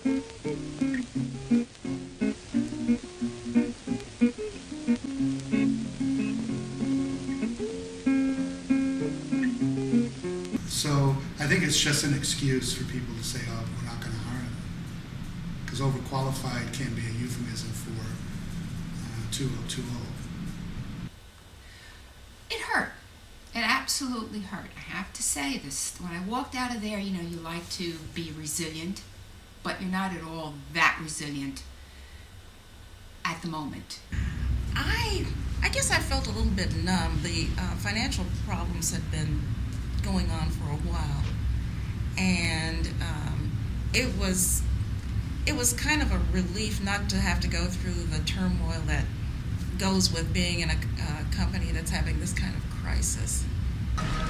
So I think it's just an excuse for people to say, oh, we're not going to hire them. Because overqualified can be a euphemism for too old. It hurt. It absolutely hurt. I have to say this. When I walked out of there, you like to be resilient, but you're not at all that resilient at the moment. I guess I felt a little bit numb. The financial problems had been going on for a while, and it was kind of a relief not to have to go through the turmoil that goes with being in a company that's having this kind of crisis.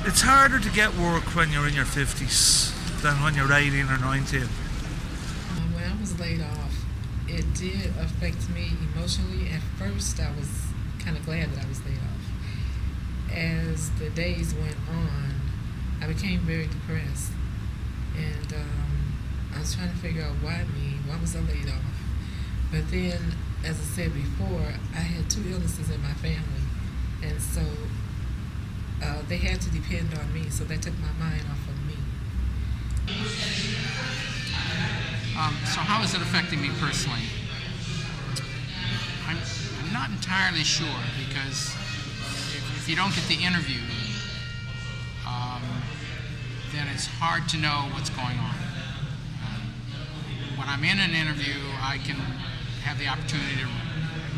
It's harder to get work when you're in your 50s than when you're 18 or 19. When I was laid off, it did affect me emotionally. At first, I was kind of glad that I was laid off. As the days went on, I became very depressed. And I was trying to figure out why me? Why was I laid off? But then, as I said before, I had 2 illnesses in my family. And so they had to depend on me, so that took my mind off of me. So how is it affecting me personally? I'm not entirely sure, because if you don't get the interview, then it's hard to know what's going on. When I'm in an interview, I can have the opportunity to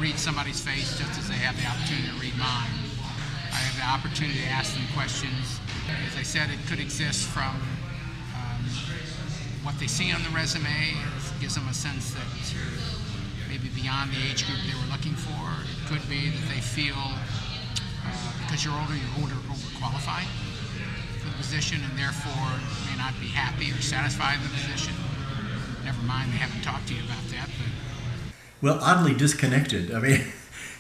read somebody's face just as they have the opportunity to read mine. I have the opportunity to ask them questions. As I said, it could exist from what they see on the resume. It gives them a sense that maybe beyond the age group they were looking for. It could be that they feel because you're overqualified for the position, and therefore may not be happy or satisfied with the position. Never mind, they haven't talked to you about that. But well, oddly disconnected. I mean,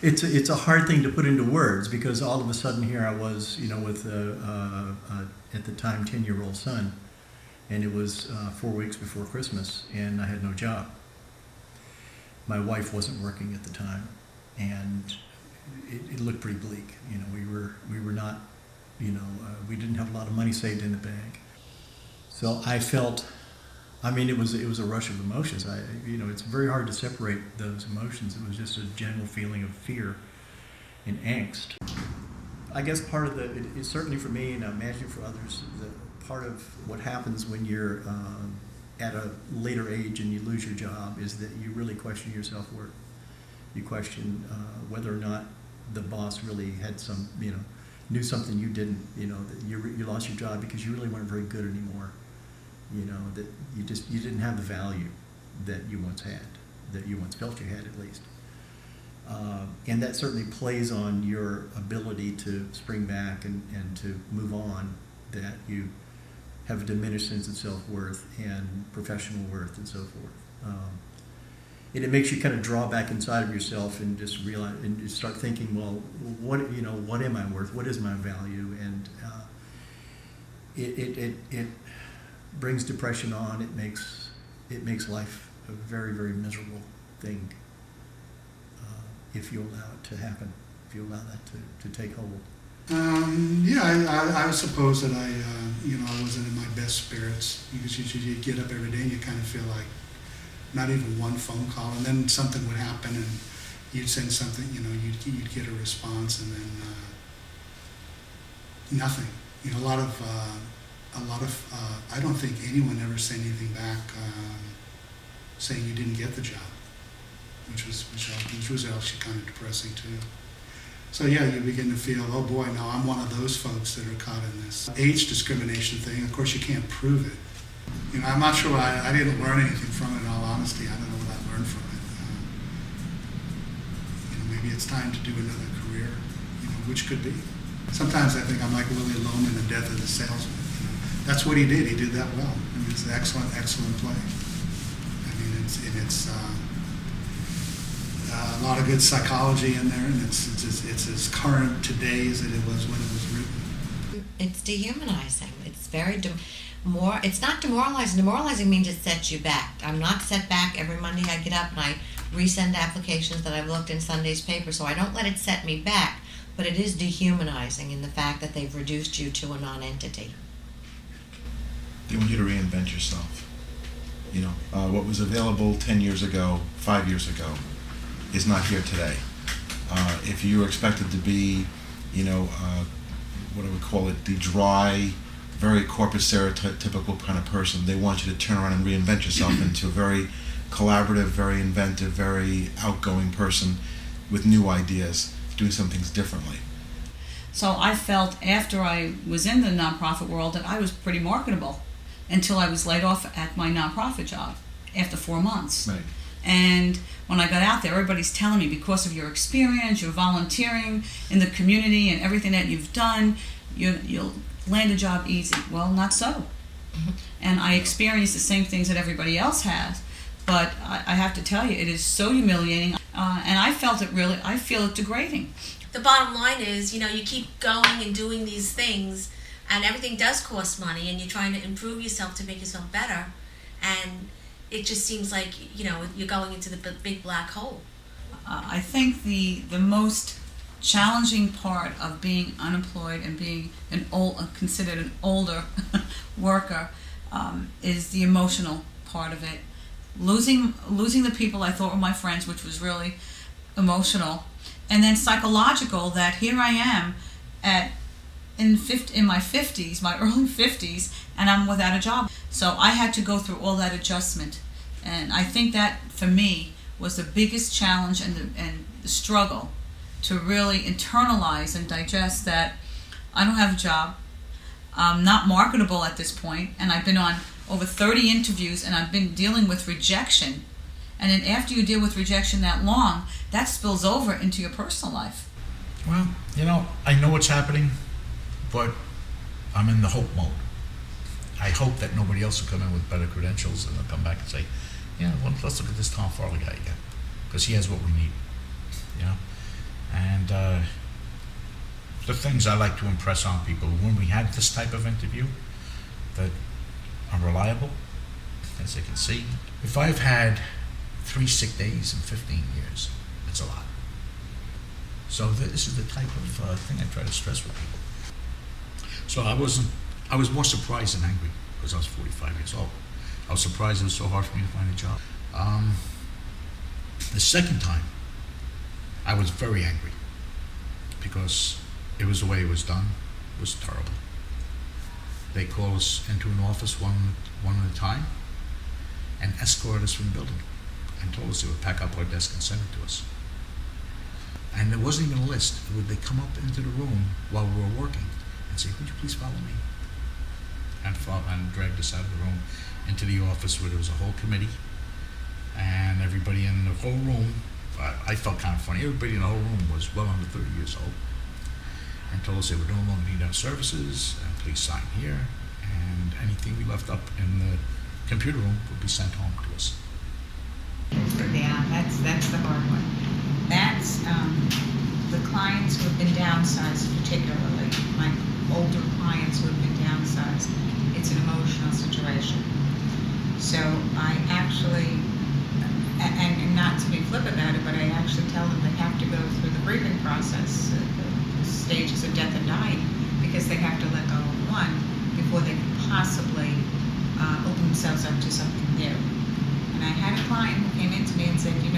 it's a hard thing to put into words, because all of a sudden here I was, with at the time 10-year-old son, and it was 4 weeks before Christmas, and I had no job. My wife wasn't working at the time, and it looked pretty bleak. We were not, we didn't have a lot of money saved in the bank. So I felt, it was a rush of emotions. It's very hard to separate those emotions. It was just a general feeling of fear and angst. I guess part of it's certainly for me, and I imagine for others, part of what happens when you're at a later age and you lose your job is that you really question your self-worth. You question whether or not the boss really had some, knew something you didn't, that you lost your job because you really weren't very good anymore. That you didn't have the value that you once had, that you once felt you had at least. And that certainly plays on your ability to spring back and to move on, that you have a diminished sense of self-worth and professional worth and so forth. And it makes you kind of draw back inside of yourself and just realize and just start thinking, well, what am I worth? What is my value? And it brings depression on. It makes life a very, very miserable thing if you allow it to happen, if you allow that to take hold. I suppose that I wasn't in my best spirits, because you get up every day and you kind of feel like not even one phone call, and then something would happen and you'd send something, you'd get a response, and then nothing. A lot of I don't think anyone ever sent anything back saying you didn't get the job, which was actually kind of depressing too. So yeah, you begin to feel, oh boy, now I'm one of those folks that are caught in this age discrimination thing. Of course, you can't prove it. I'm not sure I didn't learn anything from it, in all honesty. I don't know what I learned from it. Maybe it's time to do another career, which could be. Sometimes I think I'm like Willie Loman in The Death of the Salesman. That's what he did. He did that well. It's an excellent, excellent play. It's a lot of good psychology in there, and it's as current today as it was when it was written. It's dehumanizing. It's very It's not demoralizing. Demoralizing means it sets you back. I'm not set back. Every Monday I get up and I resend applications that I've looked in Sunday's paper, so I don't let it set me back. But it is dehumanizing in the fact that they've reduced you to a non-entity. They want you to reinvent yourself. You know, what was available 10 years ago, 5 years ago, is not here today. If you were expected to be, you know, what I would call it, the dry, very corporate stereotypical kind of person, they want you to turn around and reinvent yourself into a very collaborative, very inventive, very outgoing person with new ideas, doing some things differently. So I felt after I was in the nonprofit world that I was pretty marketable until I was laid off at my nonprofit job after 4 months. Right. And when I got out there, everybody's telling me because of your experience, your volunteering in the community and everything that you've done, you'll land a job easy. Well, not so. And I experienced the same things that everybody else has. But I have to tell you, it is so humiliating. And I feel it degrading. The bottom line is, you know, you keep going and doing these things, and everything does cost money, and you're trying to improve yourself to make yourself better, and it just seems like, you know, you're going into the big black hole. I think the most challenging part of being unemployed and being considered an older worker is the emotional part of it. Losing the people I thought were my friends, which was really emotional, and then psychological, that here I am in my 50s, my early 50s, and I'm without a job. So I had to go through all that adjustment, and I think that for me was the biggest challenge and the struggle to really internalize and digest that I don't have a job, I'm not marketable at this point, and I've been on over 30 interviews, and I've been dealing with rejection. And then after you deal with rejection that long, that spills over into your personal life. Well, you know, I know what's happening, but I'm in the hope mode. I hope that nobody else will come in with better credentials and they'll come back and say, yeah, well, let's look at this Tom Farley guy again, because he has what we need, you know? And the things I like to impress on people when we have this type of interview that are reliable, as they can see. If I've had 3 sick days in 15 years, it's a lot. So this is the type of thing I try to stress with people. So I was more surprised than angry because I was 45 years old. I was surprised it was so hard for me to find a job. The second time, I was very angry because it was the way it was done. It was terrible. They called us into an office one at a time and escorted us from the building and told us they would pack up our desk and send it to us. And there wasn't even a list. They come up into the room while we were working and say, would you please follow me? And dragged us out of the room into the office where there was a whole committee, and everybody in the whole room, I felt kind of funny, everybody in the whole room was well under 30 years old, and told us they would no longer need our services, and please sign here, and anything we left up in the computer room would be sent home to us. Yeah, that's the hard one. That's the clients who have been downsized, particularly my older clients who have been downsized. It's an emotional situation. So I actually, and not to be flip about it, but I actually tell them they have to go through the grieving process, the stages of death and dying, because they have to let go of one before they can possibly open themselves up to something new. And I had a client who came in to me and said, you